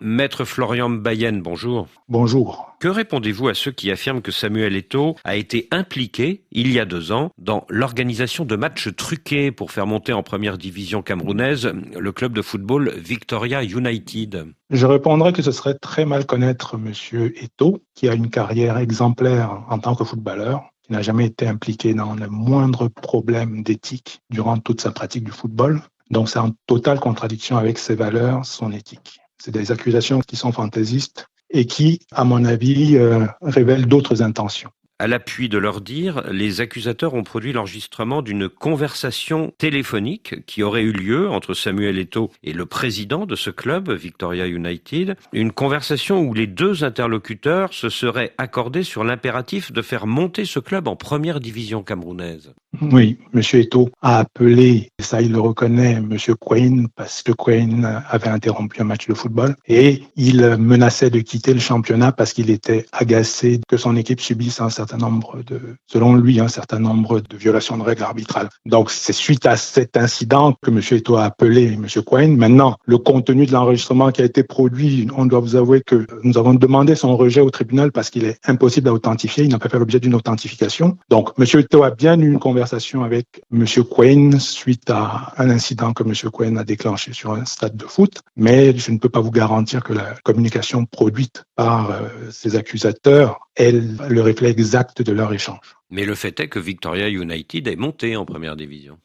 Maître Florian Mbayen, bonjour. Bonjour. Que répondez-vous à ceux qui affirment que Samuel Eto'o a été impliqué, il y a 2 ans, dans l'organisation de matchs truqués pour faire monter en première division camerounaise le club de football Victoria United? Je répondrai que ce serait très mal connaître Monsieur Eto'o, qui a une carrière exemplaire en tant que footballeur, qui n'a jamais été impliqué dans le moindre problème d'éthique durant toute sa pratique du football. Donc c'est en totale contradiction avec ses valeurs, son éthique. C'est des accusations qui sont fantaisistes et qui, à mon avis, révèlent d'autres intentions. À l'appui de leur dire, les accusateurs ont produit l'enregistrement d'une conversation téléphonique qui aurait eu lieu entre Samuel Eto'o et le président de ce club, Victoria United. Une conversation où les 2 interlocuteurs se seraient accordés sur l'impératif de faire monter ce club en première division camerounaise. Oui, M. Eto'o a appelé, et ça il le reconnaît, M. Quain, parce que Quain avait interrompu un match de football, et il menaçait de quitter le championnat parce qu'il était agacé que son équipe subisse selon lui, un certain nombre de violations de règles arbitrales. Donc c'est suite à cet incident que M. Eto'o a appelé M. Quain. Maintenant, le contenu de l'enregistrement qui a été produit, on doit vous avouer que nous avons demandé son rejet au tribunal parce qu'il est impossible à authentifier, il n'a pas fait l'objet d'une authentification. Donc M. Eto'o a bien eu une conversation avec M. Quain suite à un incident que M. Quain a déclenché sur un stade de foot, mais je ne peux pas vous garantir que la communication produite par ces accusateurs est le reflet exact de leur échange. Mais le fait est que Victoria United est monté en première division.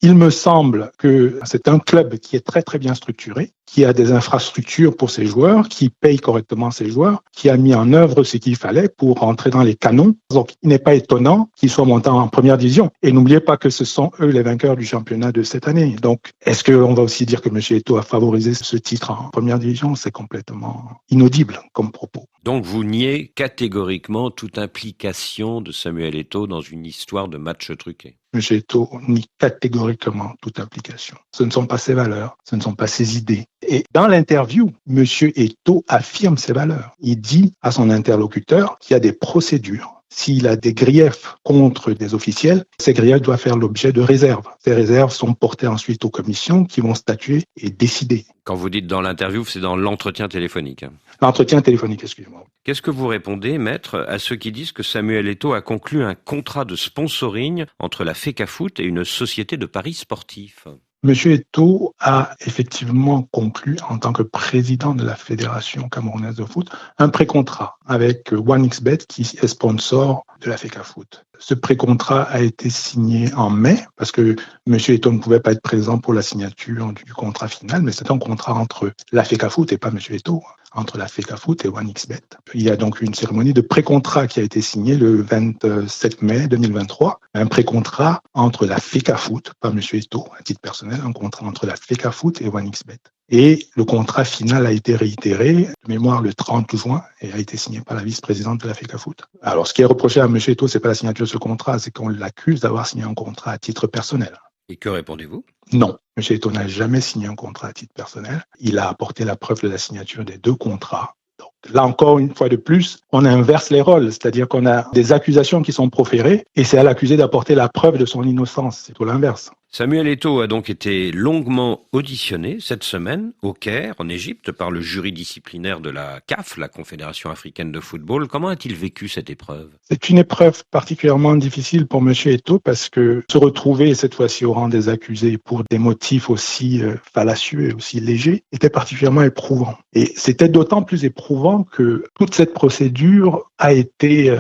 Il me semble que c'est un club qui est très très bien structuré, qui a des infrastructures pour ses joueurs, qui paye correctement ses joueurs, qui a mis en œuvre ce qu'il fallait pour rentrer dans les canons. Donc il n'est pas étonnant qu'ils soient montés en première division. Et n'oubliez pas que ce sont eux les vainqueurs du championnat de cette année. Donc est-ce qu'on va aussi dire que M. Eto'o a favorisé ce titre en première division? C'est complètement inaudible comme propos. Donc vous niez catégoriquement toute implication de Samuel Eto'o dans une histoire de match truqué? M. Eto'o nie catégoriquement toute implication. Ce ne sont pas ses valeurs, ce ne sont pas ses idées. Et dans l'interview, M. Eto'o affirme ses valeurs. Il dit à son interlocuteur qu'il y a des procédures. S'il a des griefs contre des officiels, ces griefs doivent faire l'objet de réserves. Ces réserves sont portées ensuite aux commissions qui vont statuer et décider. Quand vous dites dans l'interview, c'est dans l'entretien téléphonique. L'entretien téléphonique, excusez-moi. Qu'est-ce que vous répondez, maître, à ceux qui disent que Samuel Eto'o a conclu un contrat de sponsoring entre la FECAFOOT et une société de paris sportifs? M. Eto'o a effectivement conclu, en tant que président de la Fédération camerounaise de foot, un pré-contrat avec OneXBet qui est sponsor de la FECAFOOT. Ce pré-contrat a été signé en mai parce que M. Eto'o ne pouvait pas être présent pour la signature du contrat final, mais c'est un contrat entre la FECAFOOT et pas M. Eto'o, entre la FECAFOOT et OneXBet. Il y a donc une cérémonie de pré-contrat qui a été signée le 27 mai 2023, un pré-contrat entre la FECAFOOT, pas M. Eto'o, à titre personnel, un contrat entre la FECAFOOT et OneXBet. Et le contrat final a été réitéré, de mémoire, le 30 juin et a été signé par la vice-présidente de la FECAFOOT. Alors, ce qui est reproché à M. Eto'o, c'est pas la signature de ce contrat, c'est qu'on l'accuse d'avoir signé un contrat à titre personnel. Et que répondez-vous? Non, M. Eto'o n'a jamais signé un contrat à titre personnel. Il a apporté la preuve de la signature des 2 contrats. Donc, là encore, une fois de plus, on inverse les rôles, c'est-à-dire qu'on a des accusations qui sont proférées et c'est à l'accusé d'apporter la preuve de son innocence. C'est tout l'inverse. Samuel Eto'o a donc été longuement auditionné cette semaine au Caire, en Égypte, par le jury disciplinaire de la CAF, la Confédération africaine de football. Comment a-t-il vécu cette épreuve? C'est une épreuve particulièrement difficile pour M. Eto'o parce que se retrouver cette fois-ci au rang des accusés pour des motifs aussi fallacieux et aussi légers était particulièrement éprouvant. Et c'était d'autant plus éprouvant que toute cette procédure a été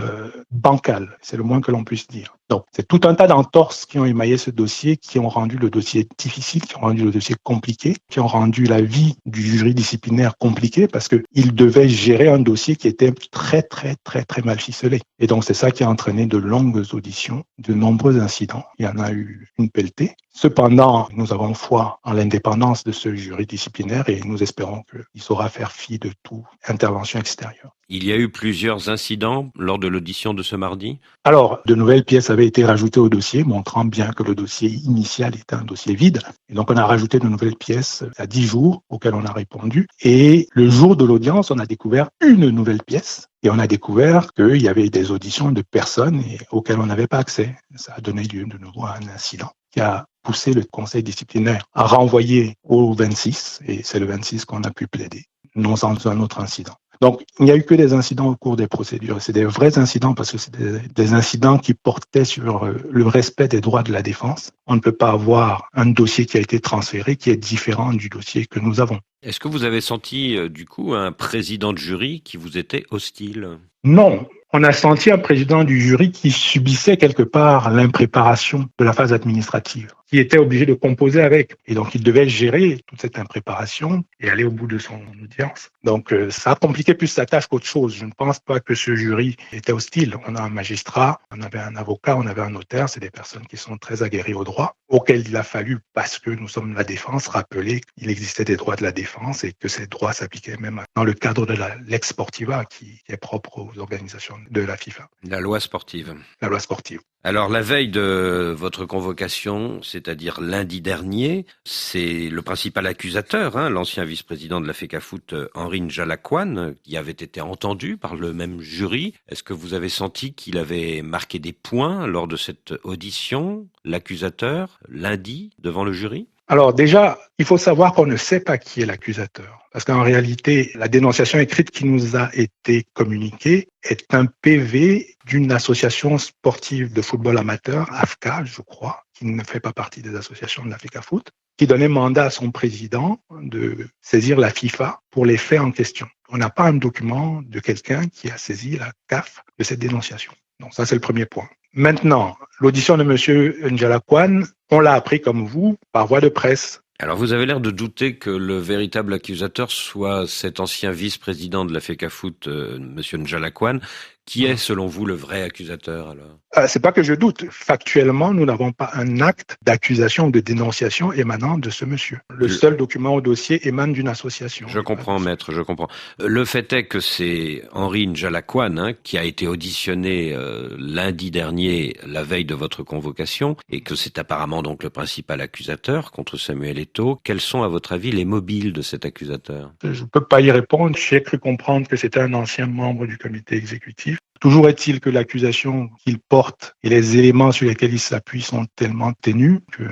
bancale, c'est le moins que l'on puisse dire. Donc, c'est tout un tas d'entorses qui ont émaillé ce dossier, qui ont rendu le dossier difficile, qui ont rendu le dossier compliqué, qui ont rendu la vie du jury disciplinaire compliquée parce qu'il devait gérer un dossier qui était très, très, très, très mal ficelé. Et donc, c'est ça qui a entraîné de longues auditions, de nombreux incidents. Il y en a eu une pelletée. Cependant, nous avons foi en l'indépendance de ce jury disciplinaire et nous espérons qu'il saura faire fi de toute intervention extérieure. Il y a eu plusieurs incidents lors de l'audition de ce mardi? Alors, de nouvelles pièces avaient été rajoutées au dossier, montrant bien que le dossier initial était un dossier vide. Et donc, on a rajouté de nouvelles pièces à 10 jours auxquelles on a répondu. Et le jour de l'audience, on a découvert une nouvelle pièce. Et on a découvert qu'il y avait des auditions de personnes auxquelles on n'avait pas accès. Ça a donné lieu de nouveau à un incident qui a poussé le conseil disciplinaire à renvoyer au 26, et c'est le 26 qu'on a pu plaider. non sans un autre incident. Donc, il n'y a eu que des incidents au cours des procédures. C'est des vrais incidents parce que c'est des incidents qui portaient sur le respect des droits de la défense. On ne peut pas avoir un dossier qui a été transféré qui est différent du dossier que nous avons. Est-ce que vous avez senti, du coup, un président de jury qui vous était hostile? Non. On a senti un président du jury qui subissait quelque part l'impréparation de la phase administrative, qui était obligé de composer avec. Et donc, il devait gérer toute cette impréparation et aller au bout de son audience. Donc, ça a compliqué plus sa tâche qu'autre chose. Je ne pense pas que ce jury était hostile. On a un magistrat, on avait un avocat, on avait un notaire. C'est des personnes qui sont très aguerries au droit, auxquelles il a fallu, parce que nous sommes la défense, rappeler qu'il existait des droits de la défense et que ces droits s'appliquaient même dans le cadre de l'ex sportiva qui est propre aux organisations de la FIFA. La loi sportive. La loi sportive. Alors, la veille de votre convocation, c'est-à-dire lundi dernier, c'est le principal accusateur, l'ancien vice-président de la FECAFOOT, Henri N'Jalaquan, qui avait été entendu par le même jury. Est-ce que vous avez senti qu'il avait marqué des points lors de cette audition, l'accusateur, lundi, devant le jury ? Alors déjà, il faut savoir qu'on ne sait pas qui est l'accusateur. Parce qu'en réalité, la dénonciation écrite qui nous a été communiquée est un PV d'une association sportive de football amateur, AFCA, je crois, qui ne fait pas partie des associations de la FECAFOOT, qui donnait mandat à son président de saisir la FIFA pour les faits en question. On n'a pas un document de quelqu'un qui a saisi la CAF de cette dénonciation. Donc ça, c'est le premier point. Maintenant, l'audition de M. N'Jalaquan, on l'a appris comme vous, par voie de presse. Alors vous avez l'air de douter que le véritable accusateur soit cet ancien vice-président de la FECAFOOT, M. N'Jalaquan. Qui est, selon vous, le vrai accusateur alors ? C'est pas que je doute. Factuellement, nous n'avons pas un acte d'accusation ou de dénonciation émanant de ce monsieur. Le seul document au dossier émane d'une association. Je comprends, maître, je comprends. Le fait est que c'est Henri N'Jalaquan qui a été auditionné lundi dernier, la veille de votre convocation, et que c'est apparemment donc le principal accusateur contre Samuel Eto'o. Quels sont, à votre avis, les mobiles de cet accusateur ? Je ne peux pas y répondre. J'ai cru comprendre que c'était un ancien membre du comité exécutif. Toujours est-il que l'accusation qu'il porte et les éléments sur lesquels il s'appuie sont tellement ténus que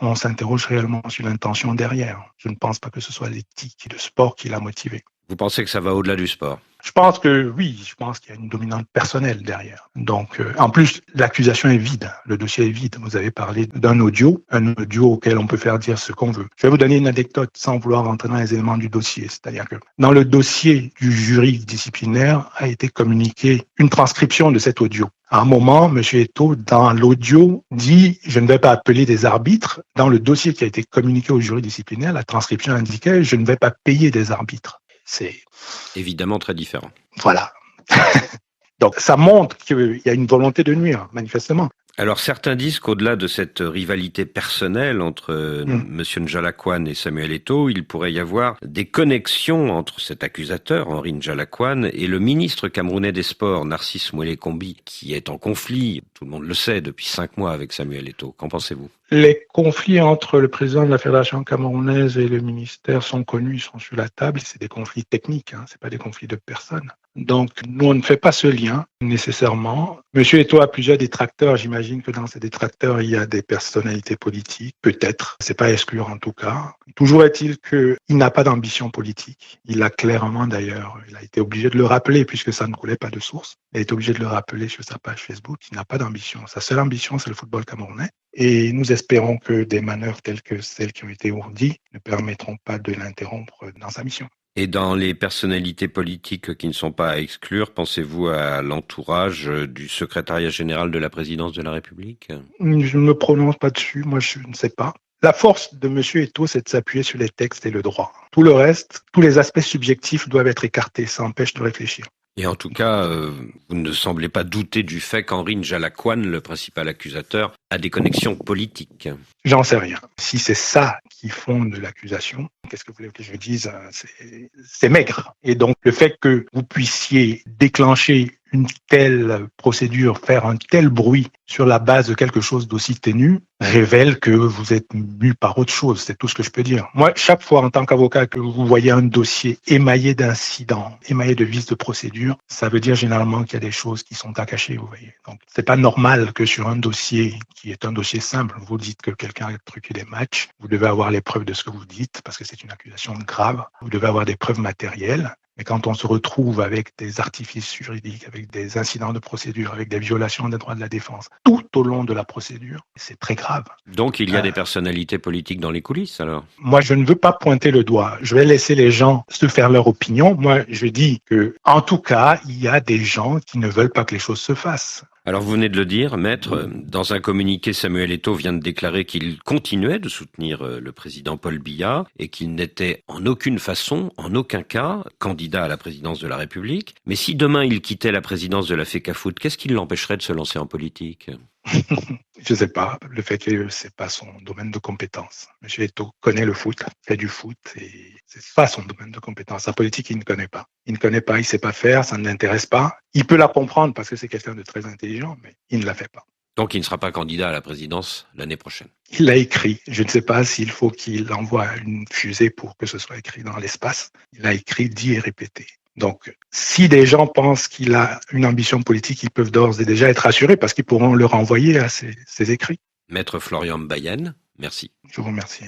on s'interroge réellement sur l'intention derrière. Je ne pense pas que ce soit l'éthique de sport qui l'a motivé. Vous pensez que ça va au-delà du sport ? Je pense que oui, je pense qu'il y a une dominante personnelle derrière. Donc, en plus, l'accusation est vide, le dossier est vide. Vous avez parlé d'un audio, un audio auquel on peut faire dire ce qu'on veut. Je vais vous donner une anecdote sans vouloir rentrer dans les éléments du dossier. C'est-à-dire que dans le dossier du jury disciplinaire a été communiqué une transcription de cet audio. À un moment, M. Eto'o, dans l'audio, dit « Je ne vais pas appeler des arbitres ». Dans le dossier qui a été communiqué au jury disciplinaire, la transcription indiquait « Je ne vais pas payer des arbitres ». C'est évidemment très différent. Voilà. Donc ça montre qu'il y a une volonté de nuire, manifestement. Alors certains disent qu'au-delà de cette rivalité personnelle entre Monsieur N'Jalaquan et Samuel Eto'o, il pourrait y avoir des connexions entre cet accusateur, Henri N'Jalaquan, et le ministre camerounais des Sports, Narcisse Mouélé Kombi, qui est en conflit, tout le monde le sait, depuis 5 mois avec Samuel Eto'o. Qu'en pensez-vous ? Les conflits entre le président de la Fédération camerounaise et le ministère sont connus, ils sont sur la table. C'est des conflits techniques, c'est pas des conflits de personnes. Donc, nous, on ne fait pas ce lien nécessairement. Monsieur Eto'o a plusieurs détracteurs. J'imagine que dans ces détracteurs, il y a des personnalités politiques. Peut-être. C'est pas à exclure en tout cas. Toujours est-il qu'il n'a pas d'ambition politique. Il a clairement d'ailleurs, il a été obligé de le rappeler puisque ça ne coulait pas de source. Il a été obligé de le rappeler sur sa page Facebook. Il n'a pas d'ambition. Sa seule ambition, c'est le football camerounais. Et nous espérons que des manœuvres telles que celles qui ont été ourdies ne permettront pas de l'interrompre dans sa mission. Et dans les personnalités politiques qui ne sont pas à exclure, pensez-vous à l'entourage du secrétariat général de la présidence de la République ? Je ne me prononce pas dessus, moi je ne sais pas. La force de M. Eto'o, c'est de s'appuyer sur les textes et le droit. Tout le reste, tous les aspects subjectifs doivent être écartés, ça empêche de réfléchir. Et en tout cas, vous ne semblez pas douter du fait qu'Henri N'Jalaquan, le principal accusateur, a des connexions politiques. J'en sais rien. Si c'est ça qui fonde l'accusation, qu'est-ce que vous voulez que je dise ? C'est maigre. Et donc, le fait que vous puissiez déclencher une telle procédure, faire un tel bruit sur la base de quelque chose d'aussi ténu, révèle que vous êtes mu par autre chose. C'est tout ce que je peux dire. Moi, chaque fois, en tant qu'avocat, que vous voyez un dossier émaillé d'incidents, émaillé de vices de procédure, ça veut dire généralement qu'il y a des choses qui sont à cacher, vous voyez. Donc, c'est pas normal que sur un dossier qui est un dossier simple, vous dites que quelqu'un a truqué des matchs, vous devez avoir les preuves de ce que vous dites, parce que c'est une accusation grave. Vous devez avoir des preuves matérielles. Mais quand on se retrouve avec des artifices juridiques, avec des incidents de procédure, avec des violations des droits de la défense, tout au long de la procédure, c'est très grave. Donc il y a des personnalités politiques dans les coulisses alors? Moi, je ne veux pas pointer le doigt. Je vais laisser les gens se faire leur opinion. Moi, je dis que, en tout cas, il y a des gens qui ne veulent pas que les choses se fassent. Alors vous venez de le dire, maître, dans un communiqué, Samuel Eto'o vient de déclarer qu'il continuait de soutenir le président Paul Biya et qu'il n'était en aucune façon, en aucun cas, candidat à la présidence de la République. Mais si demain il quittait la présidence de la FECAFOOT, qu'est-ce qui l'empêcherait de se lancer en politique? Je sais pas. Le fait que c'est pas son domaine de compétence. Monsieur Eto'o connaît le foot, fait du foot et c'est pas son domaine de compétence. La politique, il ne connaît pas. Il ne connaît pas, il sait pas faire, ça ne l'intéresse pas. Il peut la comprendre parce que c'est quelqu'un de très intelligent, mais il ne la fait pas. Donc il ne sera pas candidat à la présidence l'année prochaine. Il l'a écrit. Je ne sais pas s'il faut qu'il envoie une fusée pour que ce soit écrit dans l'espace. Il a écrit, dit et répété. Donc, si des gens pensent qu'il a une ambition politique, ils peuvent d'ores et déjà être assurés parce qu'ils pourront le renvoyer à ses écrits. Maître Florian Mbayen, merci. Je vous remercie.